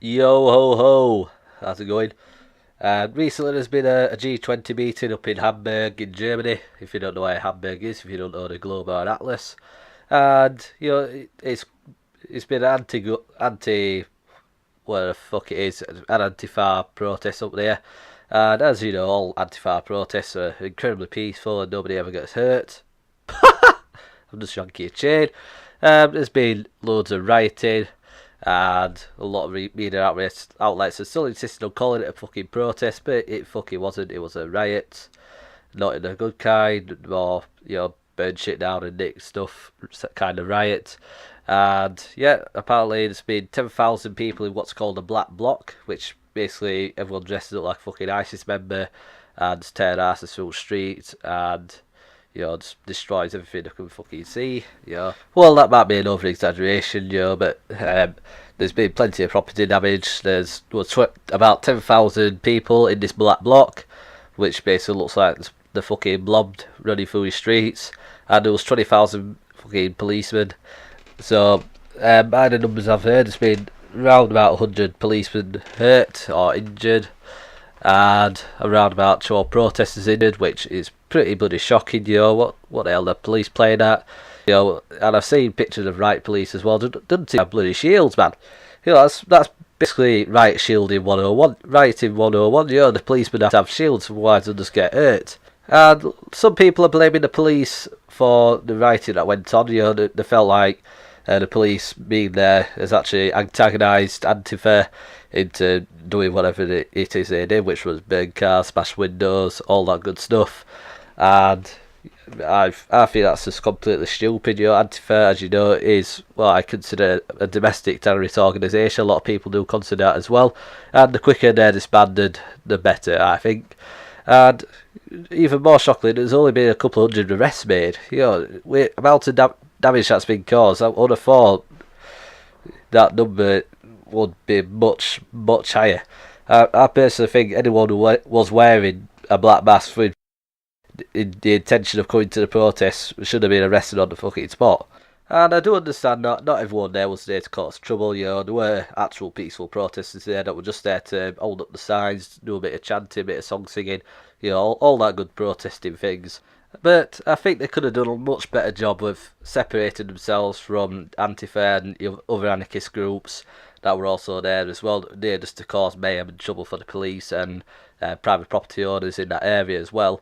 Yo ho ho! How's it going? Recently there's been a G20 meeting up in Hamburg in Germany. If you don't know where Hamburg is, if you don't know the globe or atlas, and it's been anti what the fuck it is, an Antifa protest up there. And as you know, all Antifa protests are incredibly peaceful and nobody ever gets hurt. I'm just yanking a chain. There's been loads of rioting, and a lot of media outlets are still insisting on calling it a fucking protest, but it fucking wasn't. It was a riot, not in a good kind, more burn shit down and nick stuff kind of riot. And yeah, apparently there's been 10,000 people in what's called a black bloc, which basically everyone dresses up like a fucking ISIS member and tear asses through the streets and just destroys everything I can fucking see. Well, that might be an over exaggeration, but there's been plenty of property damage. There's about 10,000 people in this black block, which basically looks like the fucking blobbed running through the streets, and there was 20,000 fucking policemen. So, by the numbers I've heard, there's been around about 100 policemen hurt or injured, and around about 12 protesters injured, which is pretty bloody shocking. What the hell the police playing at? And I've seen pictures of riot police as well. Doesn't have bloody shields, man. That's basically riot shielding 101, rioting 101. The policemen have to have shields, otherwise they'll just get hurt. And some people are blaming the police for the rioting that went on. They felt like the police being there has actually antagonised Antifa into doing whatever it is they did, which was burn cars, smash windows, all that good stuff. And I think that's just completely stupid. Antifa, as you know, is what I consider a domestic terrorist organisation. A lot of people do consider that as well. And the quicker they're disbanded, the better, I think. And even more shockingly, there's only been a couple of hundred arrests made. With amount of damage that's been caused, I would have thought that number would be much, much higher. I personally think anyone who was wearing a black mask with the intention of coming to the protest should have been arrested on the fucking spot. And I do understand not everyone there was there to cause trouble. There were actual peaceful protesters there that were just there to hold up the signs, do a bit of chanting, a bit of song singing, all that good protesting things. But I think they could have done a much better job of separating themselves from Antifa and other anarchist groups that were also there as well, there just to cause mayhem and trouble for the police and private property owners in that area as well.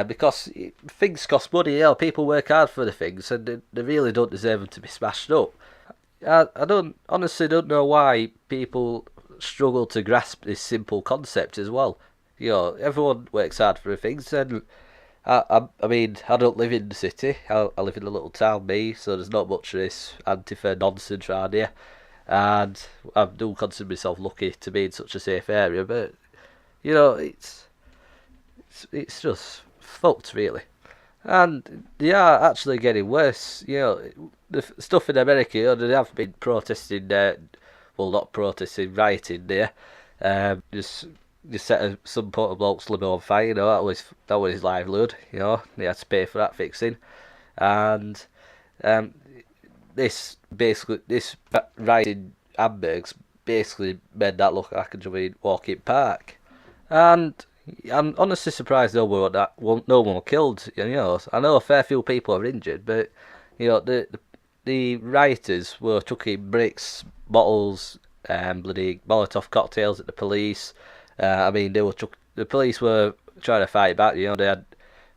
Because things cost money, people work hard for the things, and they really don't deserve them to be smashed up. I honestly don't know why people struggle to grasp this simple concept as well. Everyone works hard for things, and I mean, I don't live in the city. I live in a little town, so there's not much of this Antifa nonsense around here. And I do consider myself lucky to be in such a safe area, but it's just fucked, really. And they are actually getting worse. The stuff in America, they have been protesting there. Well, not protesting, rioting there. Just set some poor bloke's limo on fire. That was his livelihood. They had to pay for that fixing. And um, this riot in Hamburg's basically made that look like a giant walking park. And I'm honestly surprised no one were killed. I know a fair few people are injured, but the rioters were chucking bricks, bottles, bloody Molotov cocktails at the police. I mean, the police were trying to fight back. They had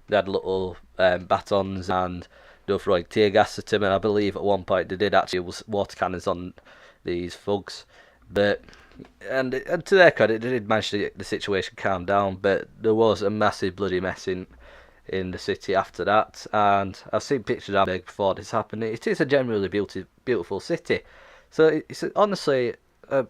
little batons and they were throwing tear gas at him. And I believe at one point they did actually use water cannons on these thugs, but. And to their credit, they did manage to get the situation calmed down, but there was a massive bloody mess in the city after that. And I've seen pictures of it before this happened. It is a generally beautiful city. So it's honestly a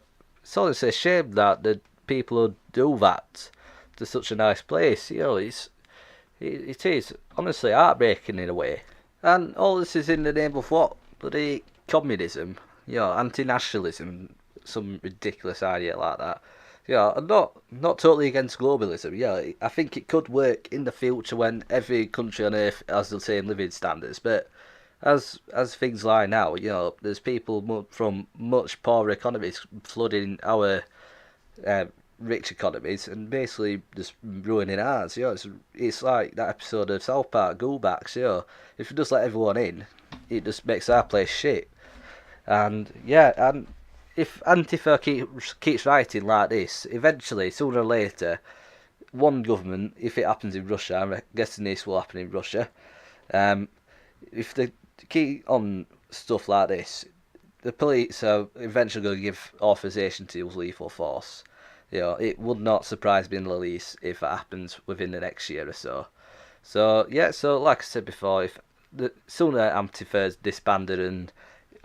shame that the people who do that to such a nice place. It is honestly heartbreaking in a way. And all this is in the name of what? Bloody communism, anti-nationalism, some ridiculous idea like that. I'm not totally against globalism. I think it could work in the future when every country on earth has the same living standards. But as things lie now, you know, there's people from much poorer economies flooding our uh, rich economies and basically just ruining ours. You know, it's like that episode of South Park, Goobacks. You know, if you just let everyone in, it just makes our place shit. And yeah, and if Antifa keeps writing like this, eventually, sooner or later, one government, if it happens in Russia, I'm guessing this will happen in Russia, um, if they keep on stuff like this, the police are eventually going to give authorization to use lethal force. You know, it would not surprise me in the least if it happens within the next year or so. So yeah, so like I said before, if the sooner Antifa is disbanded and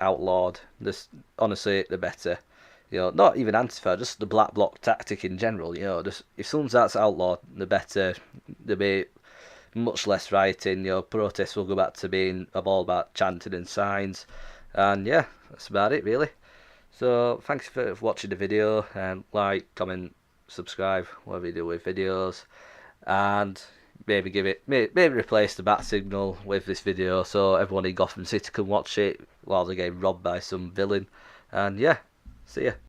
outlawed, this honestly the better. You know, not even Antifa, just the black bloc tactic in general. You know, just if someone that's outlawed, the better. There'll be much less rioting. You know, protests will go back to being all about chanting and signs. And yeah, that's about it really. So thanks for watching the video, and like, comment, subscribe, whatever you do with videos, and maybe replace the bat signal with this video so everyone in Gotham City can watch it while they're getting robbed by some villain. And yeah, see ya.